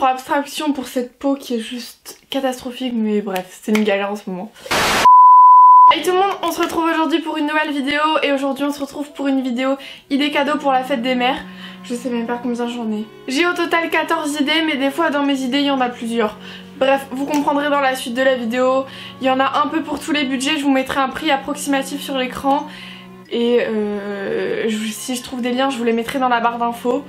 pour abstraction pour cette peau qui est juste catastrophique, mais bref, c'est une galère en ce moment. Hey tout le monde, on se retrouve aujourd'hui pour une nouvelle vidéo et aujourd'hui on se retrouve pour une vidéo idées cadeaux pour la fête des mères. Je sais même pas combien j'en ai. J'ai au total 14 idées, mais des fois dans mes idées il y en a plusieurs. Bref, vous comprendrez dans la suite de la vidéo. Il y en a un peu pour tous les budgets, je vous mettrai un prix approximatif sur l'écran. Et si je trouve des liens, je vous les mettrai dans la barre d'infos.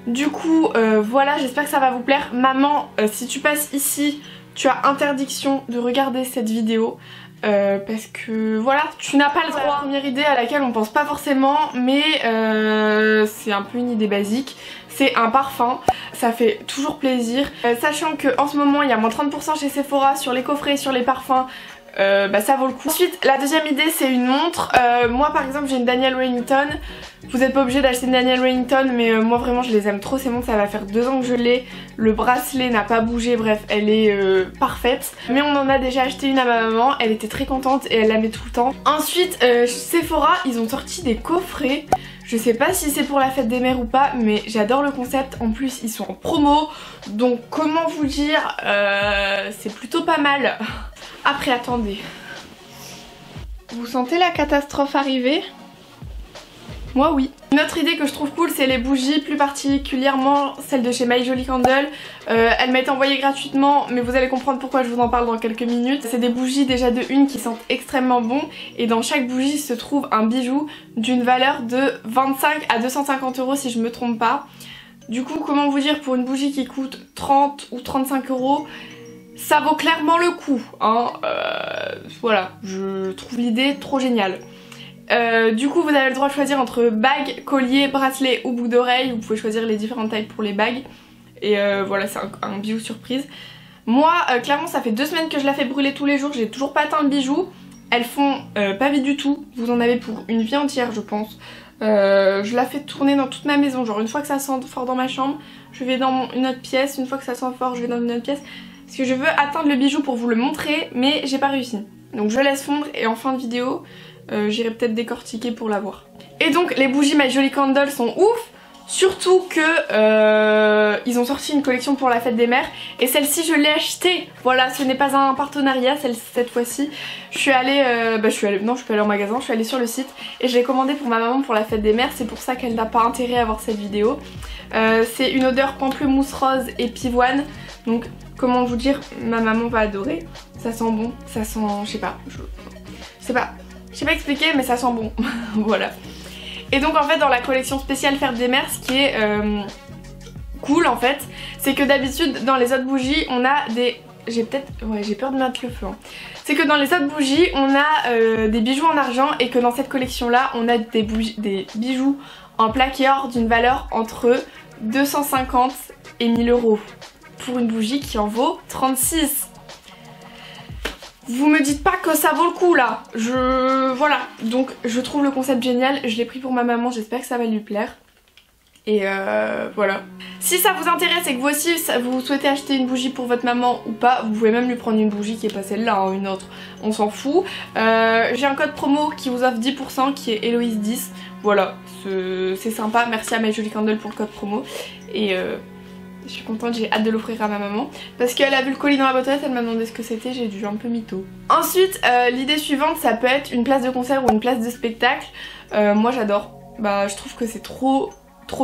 Du coup, voilà, j'espère que ça va vous plaire. Maman, si tu passes ici, tu as interdiction de regarder cette vidéo. Parce que voilà, tu n'as pas le droit. Première idée à laquelle on pense pas forcément, mais c'est un peu une idée basique. C'est un parfum, ça fait toujours plaisir. Sachant qu'en ce moment il y a moins 30% chez Sephora sur les coffrets et sur les parfums. Ça vaut le coup. Ensuite, la deuxième idée c'est une montre. Moi par exemple j'ai une Daniel Wellington. Vous n'êtes pas obligé d'acheter une Daniel Wellington, mais moi vraiment je les aime trop ces montres. Ça va faire 2 ans que je l'ai. Le bracelet n'a pas bougé, bref elle est parfaite. Mais on en a déjà acheté une à ma maman, elle était très contente et elle la met tout le temps. Ensuite Sephora ils ont sorti des coffrets. Je sais pas si c'est pour la fête des mères ou pas, mais j'adore le concept. En plus ils sont en promo, donc comment vous dire, c'est plutôt pas mal. Après attendez, vous sentez la catastrophe arriver? Moi oui. Une autre idée que je trouve cool c'est les bougies, plus particulièrement celles de chez My Jolly Candle. Elles m'ont été envoyées gratuitement, mais vous allez comprendre pourquoi je vous en parle dans quelques minutes. C'est des bougies déjà de une qui sentent extrêmement bon, et dans chaque bougie se trouve un bijou d'une valeur de 25 à 250 € si je me trompe pas. Du coup comment vous dire, pour une bougie qui coûte 30 ou 35 €, ça vaut clairement le coup, hein. Voilà, je trouve l'idée trop géniale. Du coup vous avez le droit de choisir entre bague, collier, bracelet ou boucle d'oreille. Vous pouvez choisir les différentes tailles pour les bagues. Et voilà, c'est un bijou surprise. Moi clairement ça fait 2 semaines que je la fais brûler tous les jours, j'ai toujours pas atteint le bijou. Elles font pas vie du tout, vous en avez pour une vie entière je pense. Je la fais tourner dans toute ma maison, genre une fois que ça sent fort dans ma chambre, je vais dans une autre pièce, une fois que ça sent fort je vais dans une autre pièce. Parce que je veux atteindre le bijou pour vous le montrer, mais j'ai pas réussi. Donc je laisse fondre et en fin de vidéo j'irai peut-être décortiquer pour la voir. Et donc les bougies My Jolly Candle sont ouf. Surtout que ils ont sorti une collection pour la fête des mères. Et celle-ci je l'ai achetée. Voilà, ce n'est pas un partenariat cette fois-ci. Je suis allée en magasin, je suis allée sur le site. Et je l'ai commandé pour ma maman pour la fête des mères. C'est pour ça qu'elle n'a pas intérêt à voir cette vidéo. C'est une odeur pamplemousse rose et pivoine. Donc comment vous dire, ma maman va adorer. Ça sent bon, ça sent, je sais pas expliquer, mais ça sent bon. Voilà. Et donc en fait dans la collection spéciale fête des mères, ce qui est cool en fait, c'est que d'habitude dans les autres bougies on a des... j'ai peur de mettre le feu. Hein. C'est que dans les autres bougies on a des bijoux en argent, et que dans cette collection là on a des bijoux en plaqué or d'une valeur entre 250 et 1000 € pour une bougie qui en vaut 36. Vous me dites pas que ça vaut le coup là. Voilà, donc je trouve le concept génial, je l'ai pris pour ma maman, j'espère que ça va lui plaire. Et voilà. Si ça vous intéresse et que vous aussi vous souhaitez acheter une bougie pour votre maman ou pas, vous pouvez même lui prendre une bougie qui est pas celle-là, hein, une autre, on s'en fout. J'ai un code promo qui vous offre 10% qui est Héloïse10. Voilà, c'est sympa, merci à My Jolly Candle pour le code promo. Et je suis contente, j'ai hâte de l'offrir à ma maman. Parce qu'elle a vu le colis dans la boîte aux lettres, elle m'a demandé ce que c'était, j'ai dû un peu mytho. Ensuite, l'idée suivante, ça peut être une place de concert ou une place de spectacle. Moi j'adore, je trouve que c'est trop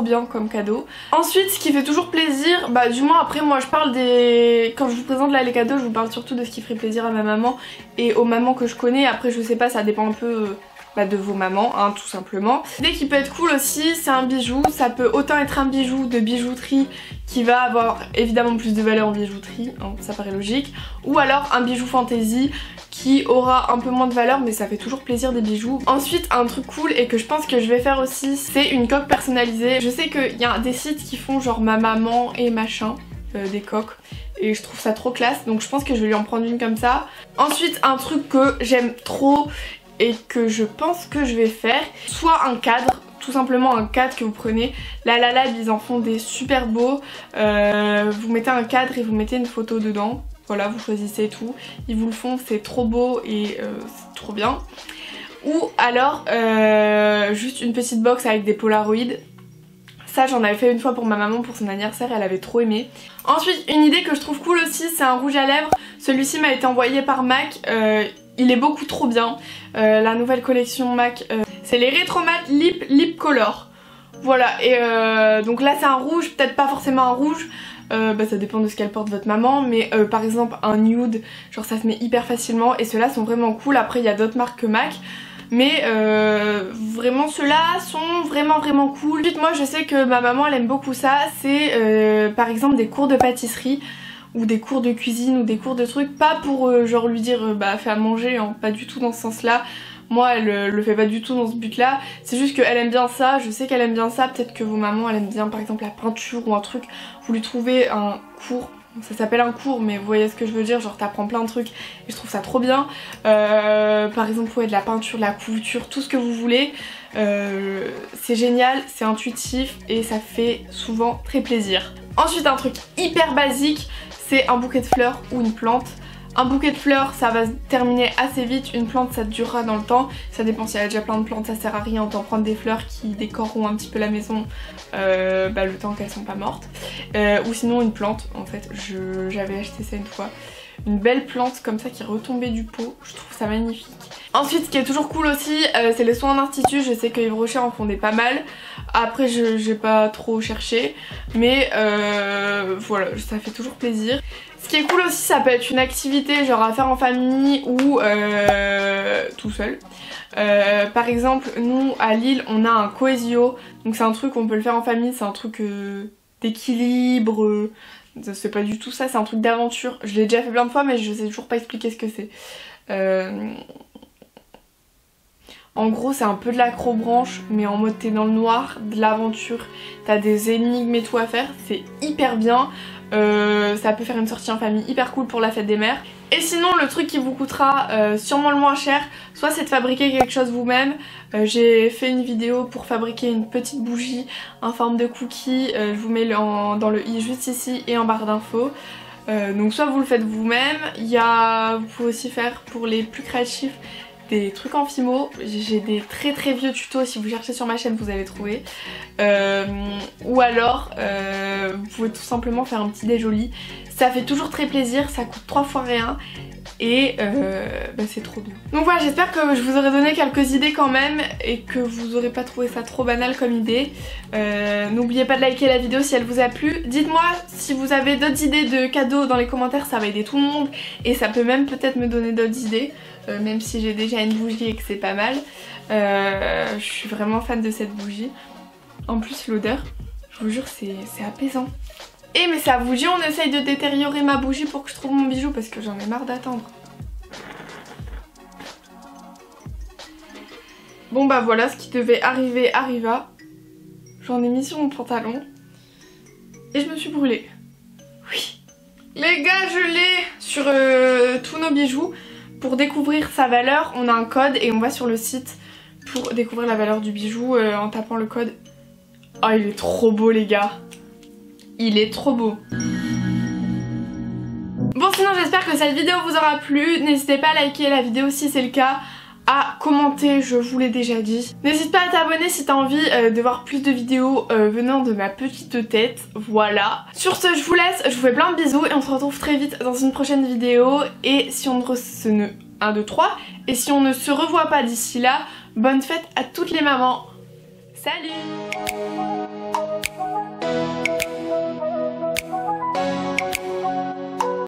bien comme cadeau. Ensuite, ce qui fait toujours plaisir, du moins après moi je parle des... Quand je vous présente là les cadeaux, je vous parle surtout de ce qui ferait plaisir à ma maman et aux mamans que je connais. Après je sais pas, ça dépend un peu... de vos mamans, hein, tout simplement. L'idée qui peut être cool aussi, c'est un bijou. Ça peut autant être un bijou de bijouterie qui va avoir évidemment plus de valeur en bijouterie, hein, ça paraît logique, ou alors un bijou fantaisie qui aura un peu moins de valeur, mais ça fait toujours plaisir des bijoux. Ensuite, un truc cool et que je pense que je vais faire aussi, c'est une coque personnalisée. Je sais qu'il y a des sites qui font genre ma maman et machin, des coques. Et je trouve ça trop classe, donc je pense que je vais lui en prendre une comme ça. Ensuite, un truc que j'aime trop et que je pense que je vais faire, soit un cadre, tout simplement un cadre que vous prenez. La Lab ils en font des super beaux. Vous mettez un cadre et vous mettez une photo dedans. Voilà, vous choisissez tout. Ils vous le font, c'est trop beau et c'est trop bien. Ou alors juste une petite box avec des polaroids. Ça j'en avais fait une fois pour ma maman pour son anniversaire, elle avait trop aimé. Ensuite une idée que je trouve cool aussi, c'est un rouge à lèvres. Celui-ci m'a été envoyé par MAC, il est beaucoup trop bien. La nouvelle collection MAC, c'est les Retro Matte Lip Color. Voilà, et donc là c'est un rouge, peut-être pas forcément un rouge. Ça dépend de ce qu'elle porte votre maman, mais par exemple un nude, genre ça se met hyper facilement et ceux-là sont vraiment cool. Après il y a d'autres marques que MAC, mais vraiment ceux-là sont vraiment cool. Ensuite moi je sais que ma maman elle aime beaucoup ça, c'est par exemple des cours de pâtisserie ou des cours de cuisine ou des cours de trucs, pas pour genre lui dire fais à manger, hein, pas du tout dans ce sens là. Moi elle le fait pas du tout dans ce but là, c'est juste qu'elle aime bien ça, je sais qu'elle aime bien ça, peut-être que vos mamans elle aime bien par exemple la peinture ou un truc, vous lui trouvez un cours, ça s'appelle un cours mais vous voyez ce que je veux dire, genre t'apprends plein de trucs et je trouve ça trop bien. Par exemple de la peinture, de la couture, tout ce que vous voulez, c'est génial, c'est intuitif et ça fait souvent très plaisir. Ensuite un truc hyper basique, c'est un bouquet de fleurs ou une plante. Un bouquet de fleurs ça va se terminer assez vite, une plante ça durera dans le temps, ça dépend si elle a déjà plein de plantes, ça sert à rien, autant prendre des fleurs qui décoreront un petit peu la maison le temps qu'elles sont pas mortes. Ou sinon une plante, en fait j'avais acheté ça une fois, une belle plante comme ça qui retombait du pot, je trouve ça magnifique. Ensuite ce qui est toujours cool aussi c'est les soins en institut, je sais que Yves Rocher en font des pas mal. Après j'ai pas trop cherché mais voilà, ça fait toujours plaisir. Ce qui est cool aussi ça peut être une activité genre à faire en famille ou tout seul. Par exemple nous à Lille on a un Coesio, donc c'est un truc on peut le faire en famille, c'est un truc d'équilibre, c'est pas du tout ça, c'est un truc d'aventure. Je l'ai déjà fait plein de fois mais je sais toujours pas expliquer ce que c'est. En gros c'est un peu de l'accrobranche mais en mode t'es dans le noir, de l'aventure, t'as des énigmes et tout à faire, c'est hyper bien. Ça peut faire une sortie en famille hyper cool pour la fête des mères. Et sinon le truc qui vous coûtera sûrement le moins cher, soit c'est de fabriquer quelque chose vous-même. J'ai fait une vidéo pour fabriquer une petite bougie en forme de cookie, je vous mets dans le i juste ici et en barre d'infos. Donc soit vous le faites vous-même, vous pouvez aussi faire pour les plus créatifs des trucs en fimo, j'ai des très vieux tutos, si vous cherchez sur ma chaîne vous allez trouver. Ou alors vous pouvez tout simplement faire un petit déj au lit, ça fait toujours très plaisir, ça coûte 3 fois rien et c'est trop bien. Donc voilà, j'espère que je vous aurai donné quelques idées quand même et que vous aurez pas trouvé ça trop banal comme idée. N'oubliez pas de liker la vidéo si elle vous a plu. Dites-moi si vous avez d'autres idées de cadeaux dans les commentaires, ça va aider tout le monde et ça peut même peut-être me donner d'autres idées. Même si j'ai déjà une bougie et que c'est pas mal. Je suis vraiment fan de cette bougie. En plus l'odeur, je vous jure c'est apaisant. Et mais ça vous dit on essaye de détériorer ma bougie pour que je trouve mon bijou parce que j'en ai marre d'attendre. Bon bah voilà, ce qui devait arriver arriva. J'en ai mis sur mon pantalon. Et je me suis brûlée. Oui. Les gars, je l'ai sur tous nos bijoux. Pour découvrir sa valeur, on a un code et on va sur le site pour découvrir la valeur du bijou en tapant le code. Oh, il est trop beau les gars. Il est trop beau. Bon sinon j'espère que cette vidéo vous aura plu. N'hésitez pas à liker la vidéo si c'est le cas, à commenter, je vous l'ai déjà dit. N'hésite pas à t'abonner si t'as envie de voir plus de vidéos venant de ma petite tête, voilà. Sur ce je vous laisse, je vous fais plein de bisous et on se retrouve très vite dans une prochaine vidéo. Et si on ne 1, 2, 3, et si on ne se revoit pas d'ici là, bonne fête à toutes les mamans. Salut!